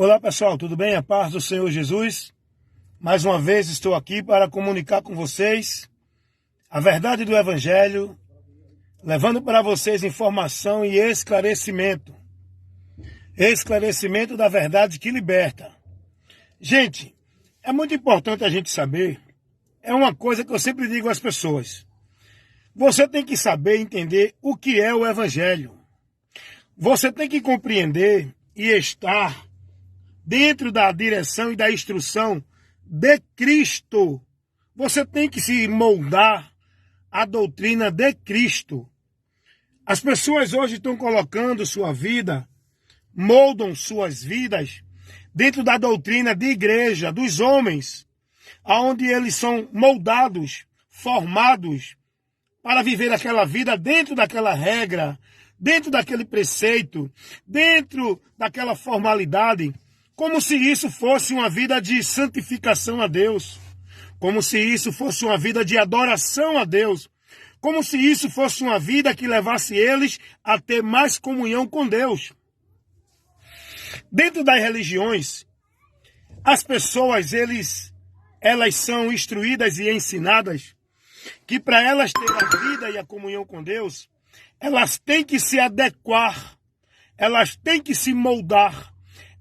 Olá pessoal, tudo bem? A paz do Senhor Jesus. Mais uma vez estou aqui para comunicar com vocês a verdade do Evangelho, levando para vocês informação e esclarecimento. Esclarecimento da verdade que liberta. Gente, é muito importante a gente saber, é uma coisa que eu sempre digo às pessoas. Você tem que saber entender o que é o Evangelho. Você tem que compreender e estar dentro da direção e da instrução de Cristo. Você tem que se moldar à doutrina de Cristo. As pessoas hoje estão colocando sua vida, moldam suas vidas dentro da doutrina de igreja, dos homens, onde eles são moldados, formados para viver aquela vida dentro daquela regra, dentro daquele preceito, dentro daquela formalidade, como se isso fosse uma vida de santificação a Deus, como se isso fosse uma vida de adoração a Deus, como se isso fosse uma vida que levasse eles a ter mais comunhão com Deus. Dentro das religiões, as pessoas, elas são instruídas e ensinadas que para elas terem a vida e a comunhão com Deus, elas têm que se adequar, elas têm que se moldar,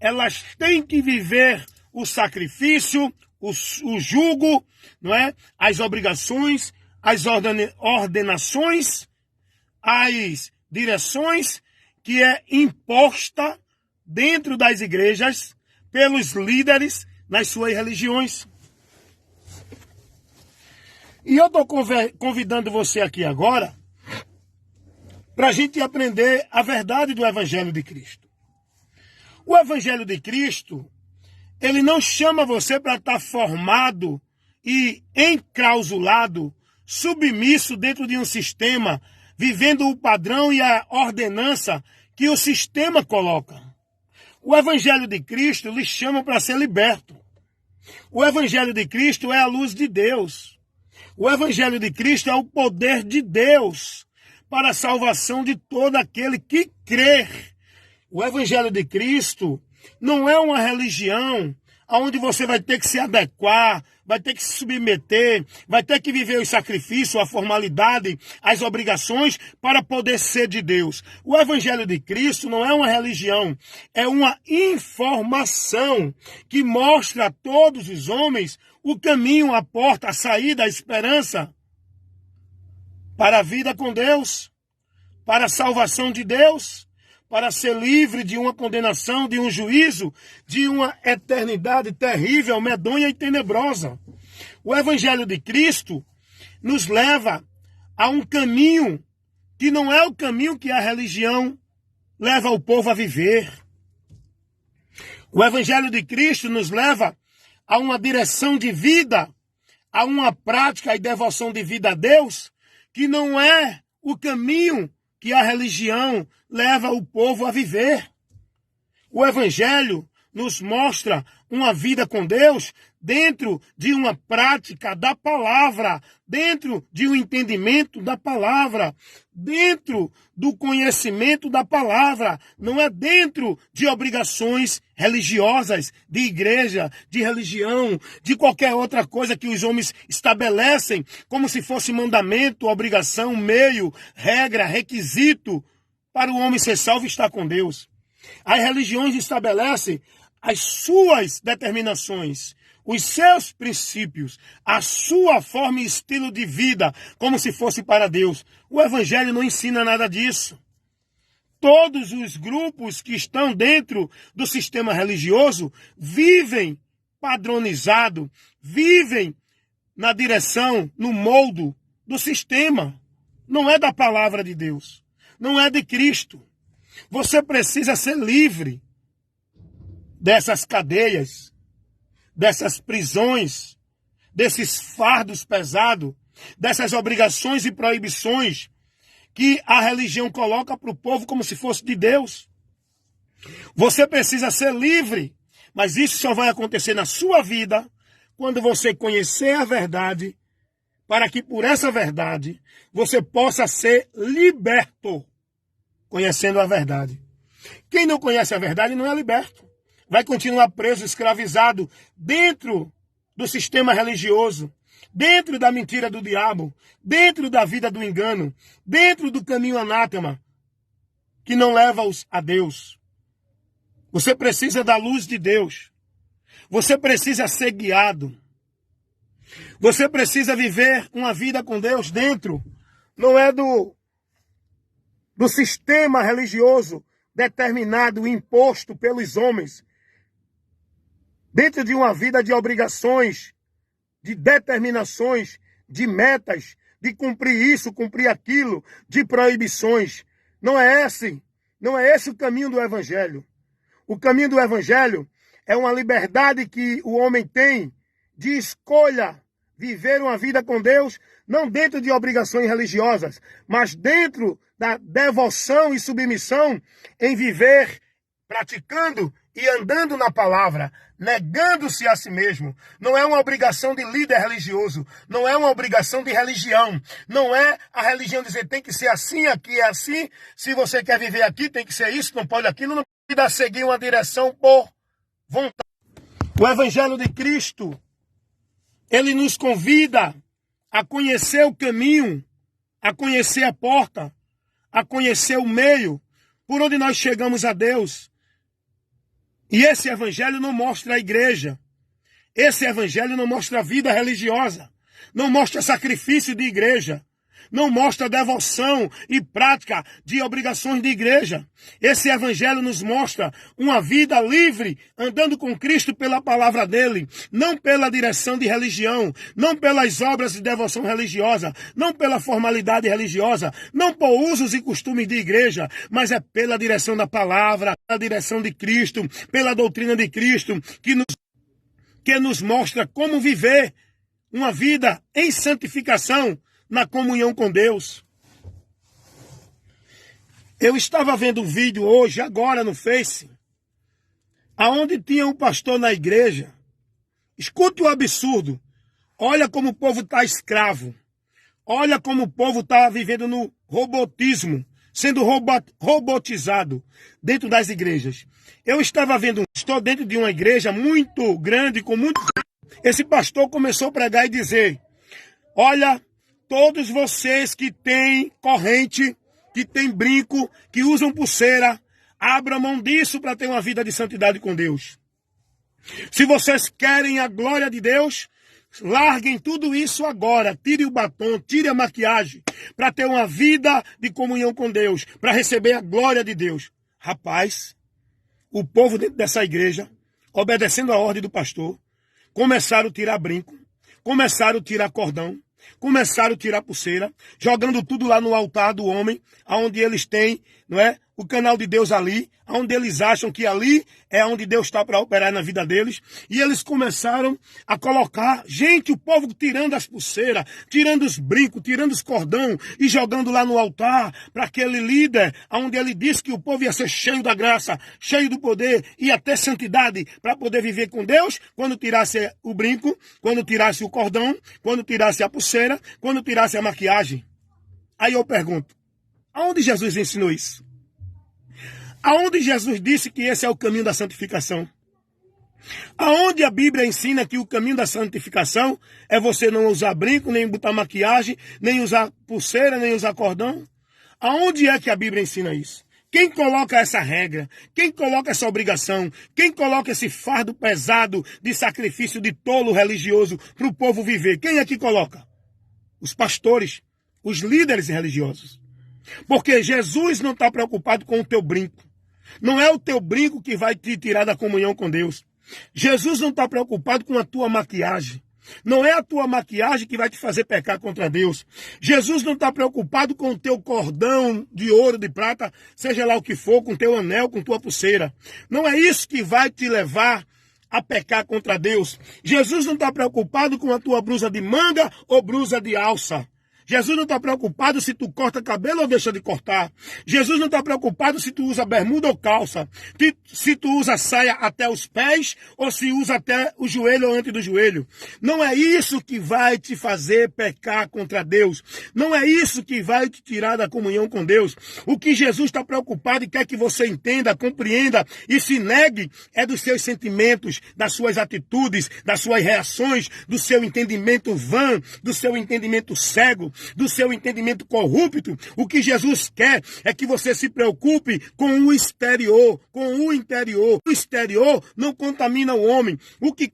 elas têm que viver o sacrifício, o jugo, não é? As obrigações, as ordenações, as direções que é imposta dentro das igrejas pelos líderes nas suas religiões. E eu estou convidando você aqui agora para a gente aprender a verdade do Evangelho de Cristo. O Evangelho de Cristo, ele não chama você para estar formado e enclausulado, submisso dentro de um sistema, vivendo o padrão e a ordenança que o sistema coloca. O Evangelho de Cristo lhe chama para ser liberto. O Evangelho de Cristo é a luz de Deus. O Evangelho de Cristo é o poder de Deus para a salvação de todo aquele que crer. O Evangelho de Cristo não é uma religião onde você vai ter que se adequar, vai ter que se submeter, vai ter que viver os sacrifícios, a formalidade, as obrigações para poder ser de Deus. O Evangelho de Cristo não é uma religião, é uma informação que mostra a todos os homens o caminho, a porta, a saída, a esperança para a vida com Deus, para a salvação de Deus, para ser livre de uma condenação, de um juízo, de uma eternidade terrível, medonha e tenebrosa. O Evangelho de Cristo nos leva a um caminho que não é o caminho que a religião leva o povo a viver. O Evangelho de Cristo nos leva a uma direção de vida, a uma prática e devoção de vida a Deus, que não é o caminho que a religião leva o povo a viver. O Evangelho nos mostra uma vida com Deus dentro de uma prática da palavra, dentro de um entendimento da palavra, dentro do conhecimento da palavra, não é dentro de obrigações religiosas, de igreja, de religião, de qualquer outra coisa que os homens estabelecem como se fosse mandamento, obrigação, meio, regra, requisito para o homem ser salvo e estar com Deus. As religiões estabelecem as suas determinações, os seus princípios, a sua forma e estilo de vida, como se fosse para Deus. O Evangelho não ensina nada disso. Todos os grupos que estão dentro do sistema religioso vivem padronizado, vivem na direção, no moldo do sistema. Não é da palavra de Deus, não é de Cristo. Você precisa ser livre dessas cadeias, dessas prisões, desses fardos pesados, dessas obrigações e proibições que a religião coloca para o povo como se fosse de Deus. Você precisa ser livre, mas isso só vai acontecer na sua vida quando você conhecer a verdade, para que por essa verdade você possa ser liberto, conhecendo a verdade. Quem não conhece a verdade não é liberto. vai continuar preso, escravizado dentro do sistema religioso, dentro da mentira do diabo, dentro da vida do engano, dentro do caminho anátema, que não leva-os a Deus. Você precisa da luz de Deus. Você precisa ser guiado. Você precisa viver uma vida com Deus dentro. Não é do sistema religioso determinado, imposto pelos homens. Dentro de uma vida de obrigações, de determinações, de metas, de cumprir isso, cumprir aquilo, de proibições. Não é esse o caminho do Evangelho. O caminho do Evangelho é uma liberdade que o homem tem de escolha viver uma vida com Deus, não dentro de obrigações religiosas, mas dentro da devoção e submissão em viver, praticando e andando na palavra, negando-se a si mesmo. Não é uma obrigação de líder religioso, não é uma obrigação de religião, não é a religião dizer tem que ser assim, aqui é assim, se você quer viver aqui tem que ser isso, não pode aquilo, não pode seguir uma direção por vontade. O Evangelho de Cristo, ele nos convida a conhecer o caminho, a conhecer a porta, a conhecer o meio por onde nós chegamos a Deus. E esse evangelho não mostra a igreja. Esse evangelho não mostra a vida religiosa. Não mostra sacrifício de igreja. Não mostra devoção e prática de obrigações de igreja. Esse evangelho nos mostra uma vida livre, andando com Cristo pela palavra dele, não pela direção de religião, não pelas obras de devoção religiosa, não pela formalidade religiosa, não por usos e costumes de igreja, mas é pela direção da palavra, pela direção de Cristo, pela doutrina de Cristo, que nos mostra como viver uma vida em santificação, na comunhão com Deus. Eu estava vendo um vídeo hoje, agora no Face, aonde tinha um pastor na igreja. Escute o absurdo. Olha como o povo está escravo. Olha como o povo está vivendo no robotismo, sendo robotizado dentro das igrejas. Eu estava vendo, estou dentro de uma igreja muito grande, com muito... Esse pastor começou a pregar e dizer, olha, todos vocês que têm corrente, que têm brinco, que usam pulseira, abram mão disso para ter uma vida de santidade com Deus. Se vocês querem a glória de Deus, larguem tudo isso agora. Tire o batom, tire a maquiagem, para ter uma vida de comunhão com Deus, para receber a glória de Deus. Rapaz, o povo dentro dessa igreja, obedecendo a ordem do pastor, começaram a tirar brinco, começaram a tirar cordão, começaram a tirar pulseira, jogando tudo lá no altar do homem, onde eles têm, não é, o canal de Deus ali, onde eles acham que ali é onde Deus está para operar na vida deles. E eles começaram a colocar, gente, o povo tirando as pulseiras, tirando os brincos, tirando os cordão e jogando lá no altar para aquele líder, onde ele disse que o povo ia ser cheio da graça, cheio do poder, ia ter santidade para poder viver com Deus, quando tirasse o brinco, quando tirasse o cordão, quando tirasse a pulseira, quando tirasse a maquiagem. Aí eu pergunto, aonde Jesus ensinou isso? Aonde Jesus disse que esse é o caminho da santificação? Aonde a Bíblia ensina que o caminho da santificação é você não usar brinco, nem botar maquiagem, nem usar pulseira, nem usar cordão? Aonde é que a Bíblia ensina isso? Quem coloca essa regra? Quem coloca essa obrigação? Quem coloca esse fardo pesado de sacrifício de tolo religioso para o povo viver? Quem é que coloca? Os pastores, os líderes religiosos. Porque Jesus não está preocupado com o teu brinco. Não é o teu brinco que vai te tirar da comunhão com Deus. Jesus não está preocupado com a tua maquiagem. Não é a tua maquiagem que vai te fazer pecar contra Deus. Jesus não está preocupado com o teu cordão de ouro, de prata, seja lá o que for, com teu anel, com tua pulseira. Não é isso que vai te levar a pecar contra Deus. Jesus não está preocupado com a tua blusa de manga ou blusa de alça. Jesus não está preocupado se tu corta cabelo ou deixa de cortar. Jesus não está preocupado se tu usa bermuda ou calça. Se tu usa saia até os pés ou se usa até o joelho ou antes do joelho. Não é isso que vai te fazer pecar contra Deus. Não é isso que vai te tirar da comunhão com Deus. O que Jesus está preocupado e quer que você entenda, compreenda e se negue é dos seus sentimentos, das suas atitudes, das suas reações, do seu entendimento vã, do seu entendimento cego, do seu entendimento corrupto. O que Jesus quer é que você se preocupe com o exterior, com o interior. O exterior não contamina o homem. O que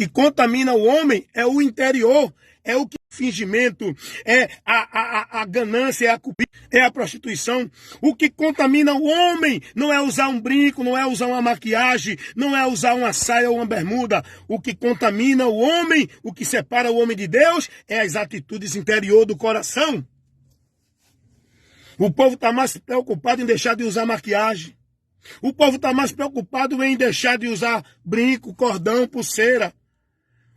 contamina o homem é o interior. É o que fingimento, é a ganância, é a culpa, é a prostituição. O que contamina o homem não é usar um brinco, não é usar uma maquiagem, não é usar uma saia ou uma bermuda. O que contamina o homem, o que separa o homem de Deus, é as atitudes interior do coração. O povo está mais preocupado em deixar de usar maquiagem. O povo está mais preocupado em deixar de usar brinco, cordão, pulseira.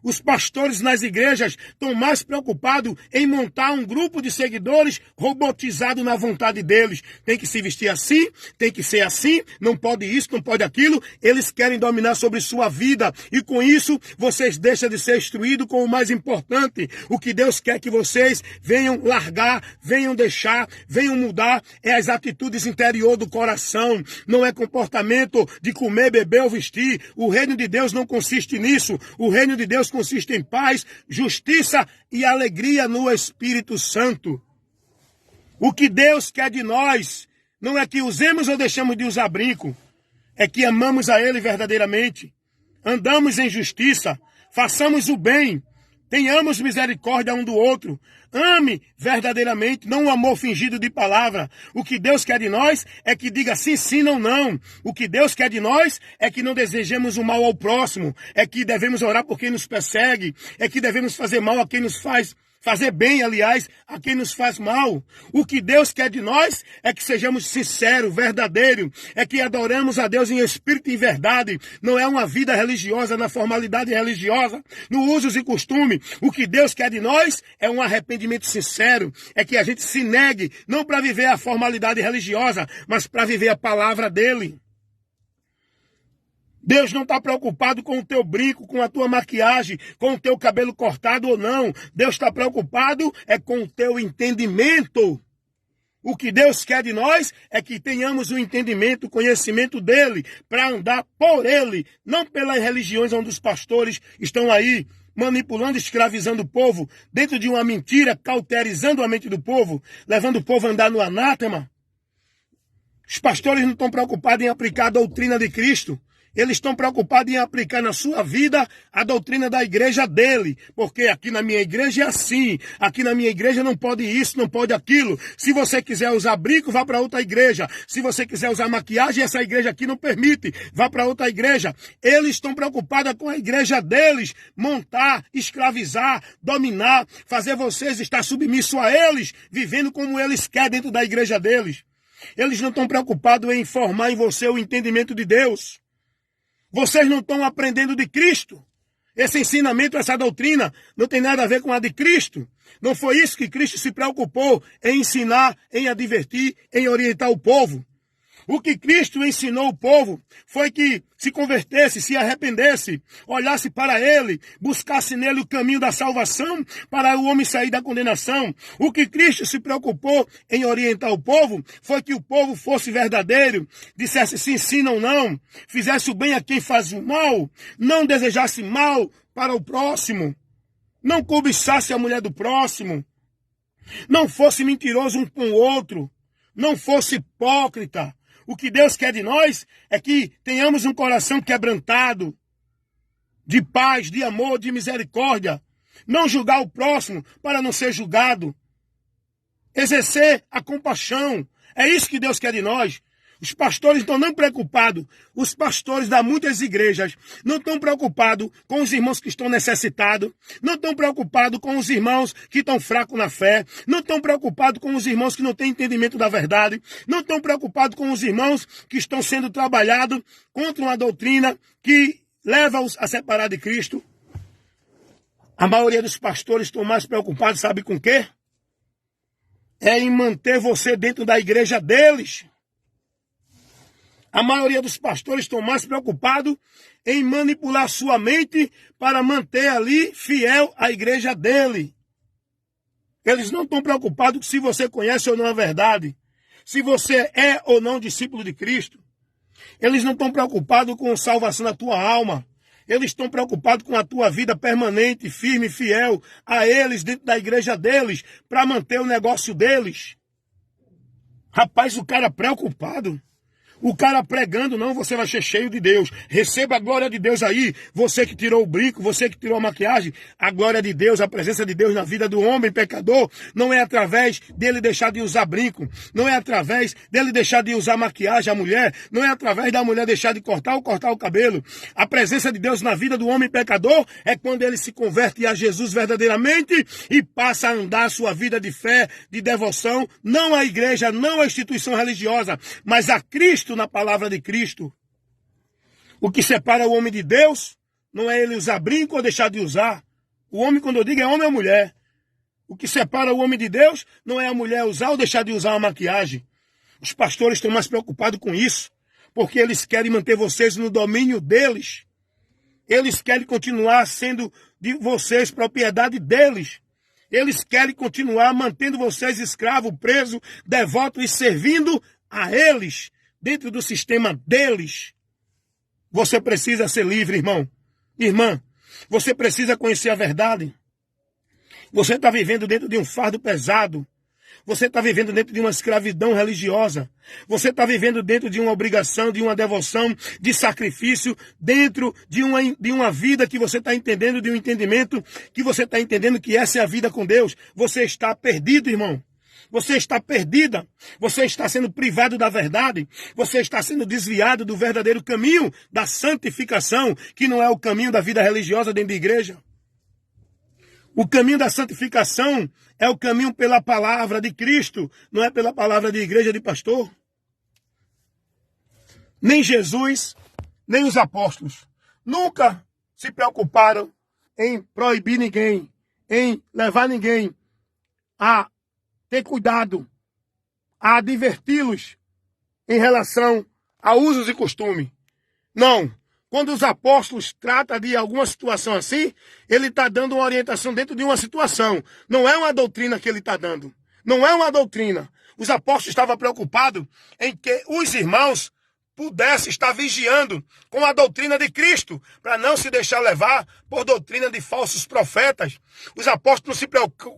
Os pastores nas igrejas estão mais preocupados em montar um grupo de seguidores robotizado na vontade deles. Tem que se vestir assim, tem que ser assim, não pode isso, não pode aquilo. Eles querem dominar sobre sua vida. E com isso, vocês deixam de ser instruídos com o mais importante. O que Deus quer que vocês venham largar, venham deixar, venham mudar é as atitudes interior do coração. Não é comportamento de comer, beber ou vestir. O reino de Deus não consiste nisso. O reino de Deus consiste em paz, justiça e alegria no Espírito Santo. O que Deus quer de nós não é que usemos ou deixemos de usar brinco, é que amamos a Ele verdadeiramente, andamos em justiça, façamos o bem, tenhamos misericórdia um do outro, ame verdadeiramente, não o amor fingido de palavra. O que Deus quer de nós é que diga sim, sim, não, não. O que Deus quer de nós é que não desejemos o mal ao próximo, é que devemos orar por quem nos persegue, é que devemos fazer mal a quem nos fazer bem, aliás, a quem nos faz mal. O que Deus quer de nós é que sejamos sinceros, verdadeiros, é que adoramos a Deus em espírito e em verdade. Não é uma vida religiosa na formalidade religiosa, no usos e costume. O que Deus quer de nós é um arrependimento sincero, é que a gente se negue, não para viver a formalidade religiosa, mas para viver a palavra dele. Deus não está preocupado com o teu brinco, com a tua maquiagem, com o teu cabelo cortado ou não. Deus está preocupado é com o teu entendimento. O que Deus quer de nós é que tenhamos o entendimento, o conhecimento dele, para andar por ele, não pelas religiões onde os pastores estão aí, manipulando, escravizando o povo, dentro de uma mentira, cauterizando a mente do povo, levando o povo a andar no anátema. Os pastores não estão preocupados em aplicar a doutrina de Cristo. Eles estão preocupados em aplicar na sua vida a doutrina da igreja dele. Porque aqui na minha igreja é assim. Aqui na minha igreja não pode isso, não pode aquilo. Se você quiser usar brinco, vá para outra igreja. Se você quiser usar maquiagem, essa igreja aqui não permite. Vá para outra igreja. Eles estão preocupados com a igreja deles. Montar, escravizar, dominar, fazer vocês estar submissos a eles, vivendo como eles querem dentro da igreja deles. Eles não estão preocupados em formar em você o entendimento de Deus. Vocês não estão aprendendo de Cristo. Esse ensinamento, essa doutrina, não tem nada a ver com a de Cristo. Não foi isso que Cristo se preocupou em ensinar, em advertir, em orientar o povo. O que Cristo ensinou o povo foi que se convertesse, se arrependesse, olhasse para ele, buscasse nele o caminho da salvação para o homem sair da condenação. O que Cristo se preocupou em orientar o povo foi que o povo fosse verdadeiro, dissesse sim, sim, não, não, fizesse o bem a quem faz o mal, não desejasse mal para o próximo, não cobiçasse a mulher do próximo, não fosse mentiroso um com o outro, não fosse hipócrita. O que Deus quer de nós é que tenhamos um coração quebrantado, de paz, de amor, de misericórdia. Não julgar o próximo para não ser julgado. Exercer a compaixão. É isso que Deus quer de nós. Os pastores estão não preocupados. Os pastores das muitas igrejas não estão preocupados com os irmãos que estão necessitados. Não estão preocupados com os irmãos que estão fracos na fé. Não estão preocupados com os irmãos que não têm entendimento da verdade. Não estão preocupados com os irmãos que estão sendo trabalhados contra uma doutrina que leva-os a separar de Cristo. A maioria dos pastores estão mais preocupados, sabe com o quê? É em manter você dentro da igreja deles. A maioria dos pastores estão mais preocupados em manipular sua mente para manter ali fiel à igreja dele. Eles não estão preocupados se você conhece ou não a verdade, se você é ou não discípulo de Cristo. Eles não estão preocupados com a salvação da tua alma. Eles estão preocupados com a tua vida permanente, firme, fiel a eles dentro da igreja deles, para manter o negócio deles. Rapaz, o cara preocupado. O cara pregando, não, você vai ser cheio de Deus. Receba a glória de Deus aí. Você que tirou o brinco, você que tirou a maquiagem. A glória de Deus, a presença de Deus na vida do homem pecador, não é através dele deixar de usar brinco. Não é através dele deixar de usar maquiagem, a mulher. Não é através da mulher deixar de cortar o cabelo. A presença de Deus na vida do homem pecador é quando ele se converte a Jesus verdadeiramente e passa a andar a sua vida de fé, de devoção, não à igreja, não à instituição religiosa, mas a Cristo, na palavra de Cristo. O que separa o homem de Deus não é ele usar brinco ou deixar de usar. O homem, quando eu digo, é homem ou mulher. O que separa o homem de Deus não é a mulher usar ou deixar de usar uma maquiagem. Os pastores estão mais preocupados com isso, porque eles querem manter vocês no domínio deles. Eles querem continuar sendo de vocês propriedade deles. Eles querem continuar mantendo vocês escravos, presos, devotos e servindo a eles. Dentro do sistema deles. Você precisa ser livre, irmão. Irmã, você precisa conhecer a verdade. Você está vivendo dentro de um fardo pesado. Você está vivendo dentro de uma escravidão religiosa. Você está vivendo dentro de uma obrigação, de uma devoção, de sacrifício, dentro de uma vida que você está entendendo, de um entendimento que você está entendendo que essa é a vida com Deus. Você está perdido, irmão. Você está perdida, você está sendo privado da verdade, você está sendo desviado do verdadeiro caminho da santificação, que não é o caminho da vida religiosa dentro da igreja. O caminho da santificação é o caminho pela palavra de Cristo, não é pela palavra de igreja de pastor. Nem Jesus, nem os apóstolos nunca se preocuparam em proibir ninguém, em levar ninguém a ter cuidado, a adverti-los em relação a usos e costumes. Não. Quando os apóstolos tratam de alguma situação assim, ele está dando uma orientação dentro de uma situação. Não é uma doutrina que ele está dando. Não é uma doutrina. Os apóstolos estavam preocupados em que os irmãos pudessem estar vigiando com a doutrina de Cristo, para não se deixar levar por doutrina de falsos profetas. Os apóstolos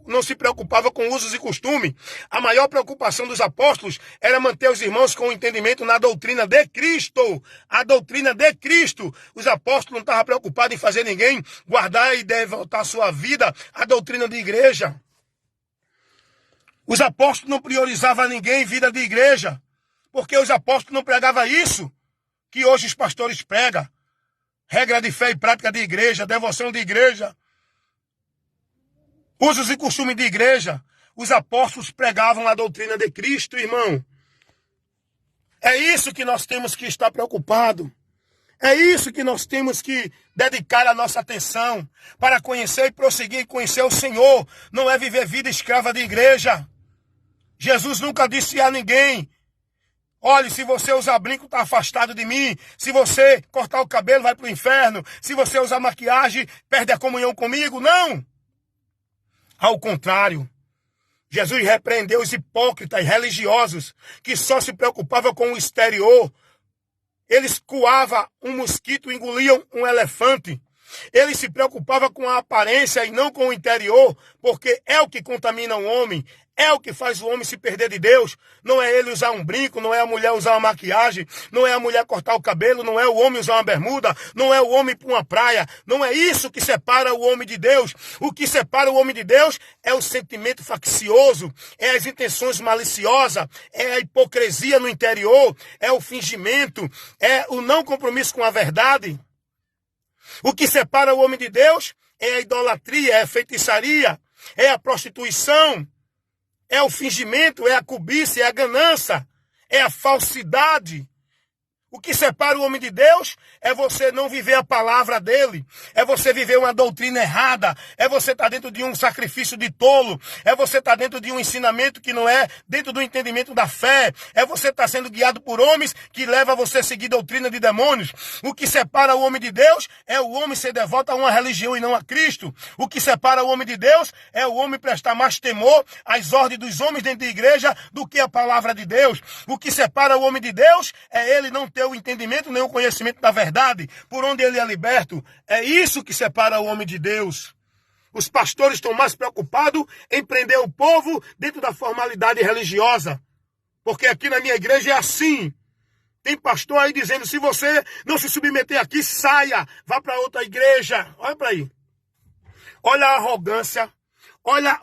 não se preocupavam com usos e costumes. A maior preocupação dos apóstolos era manter os irmãos com o entendimento na doutrina de Cristo. A doutrina de Cristo. Os apóstolos não estavam preocupados em fazer ninguém guardar e devotar sua vida à doutrina de igreja. Os apóstolos não priorizavam ninguém em vida de igreja. Porque os apóstolos não pregavam isso que hoje os pastores pregam. Regra de fé e prática de igreja, devoção de igreja, usos e costumes de igreja. Os apóstolos pregavam a doutrina de Cristo, irmão. É isso que nós temos que estar preocupados. É isso que nós temos que dedicar a nossa atenção para conhecer e prosseguir e conhecer o Senhor. Não é viver vida escrava de igreja. Jesus nunca disse a ninguém: olhe, se você usar brinco, está afastado de mim. Se você cortar o cabelo, vai para o inferno. Se você usar maquiagem, perde a comunhão comigo. Não! Ao contrário, Jesus repreendeu os hipócritas religiosos que só se preocupavam com o exterior. Eles coavam um mosquito, engoliam um elefante. Ele se preocupava com a aparência e não com o interior, porque é o que contamina o homem, é o que faz o homem se perder de Deus. Não é ele usar um brinco, não é a mulher usar uma maquiagem, não é a mulher cortar o cabelo, não é o homem usar uma bermuda, não é o homem ir para uma praia. Não é isso que separa o homem de Deus. O que separa o homem de Deus é o sentimento faccioso, é as intenções maliciosas, é a hipocrisia no interior, é o fingimento, é o não compromisso com a verdade. O que separa o homem de Deus é a idolatria, é a feitiçaria, é a prostituição, é o fingimento, é a cobiça, é a ganância, é a falsidade. O que separa o homem de Deus é você não viver a palavra dele, é você viver uma doutrina errada, é você estar dentro de um sacrifício de tolo, é você estar dentro de um ensinamento que não é dentro do entendimento da fé, é você estar sendo guiado por homens que levam a você a seguir doutrina de demônios. O que separa o homem de Deus é o homem ser devoto a uma religião e não a Cristo. O que separa o homem de Deus é o homem prestar mais temor às ordens dos homens dentro da igreja do que a palavra de Deus. O que separa o homem de Deus é ele não ter o entendimento nem o conhecimento da verdade, por onde ele é liberto. É isso que separa o homem de Deus. Os pastores estão mais preocupados em prender o povo dentro da formalidade religiosa. Porque aqui na minha igreja é assim. Tem pastor aí dizendo, se você não se submeter aqui, saia, vá para outra igreja. Olha para aí. Olha a arrogância, olha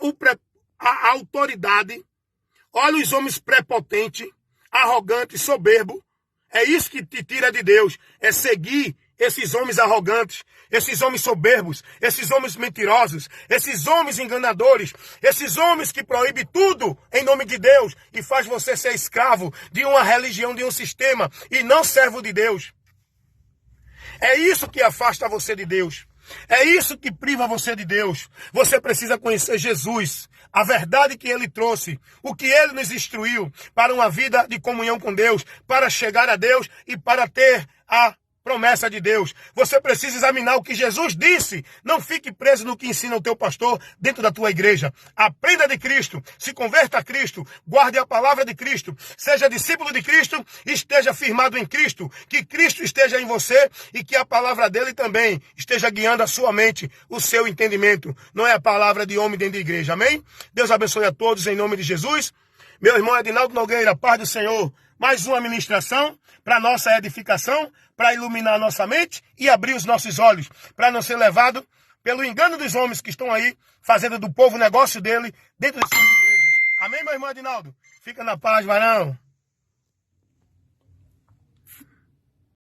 a autoridade, olha os homens prepotentes, arrogantes, soberbos. É isso que te tira de Deus, é seguir esses homens arrogantes, esses homens soberbos, esses homens mentirosos, esses homens enganadores, esses homens que proíbem tudo em nome de Deus e faz você ser escravo de uma religião, de um sistema e não servo de Deus. É isso que afasta você de Deus. É isso que priva você de Deus. Você precisa conhecer Jesus, a verdade que ele trouxe, o que ele nos instruiu para uma vida de comunhão com Deus, para chegar a Deus e para ter a promessa de Deus. Você precisa examinar o que Jesus disse. Não fique preso no que ensina o teu pastor dentro da tua igreja. Aprenda de Cristo, se converta a Cristo, guarde a palavra de Cristo, seja discípulo de Cristo, esteja firmado em Cristo, que Cristo esteja em você e que a palavra dele também esteja guiando a sua mente, o seu entendimento. Não é a palavra de homem dentro da igreja. Amém? Deus abençoe a todos em nome de Jesus. Meu irmão Edinaldo Nogueira, paz do Senhor. Mais uma ministração para nossa edificação, para iluminar a nossa mente e abrir os nossos olhos, para não ser levado pelo engano dos homens que estão aí, fazendo do povo o negócio dele dentro de suas igrejas. Amém, meu irmão Edinaldo? Fica na paz, varão.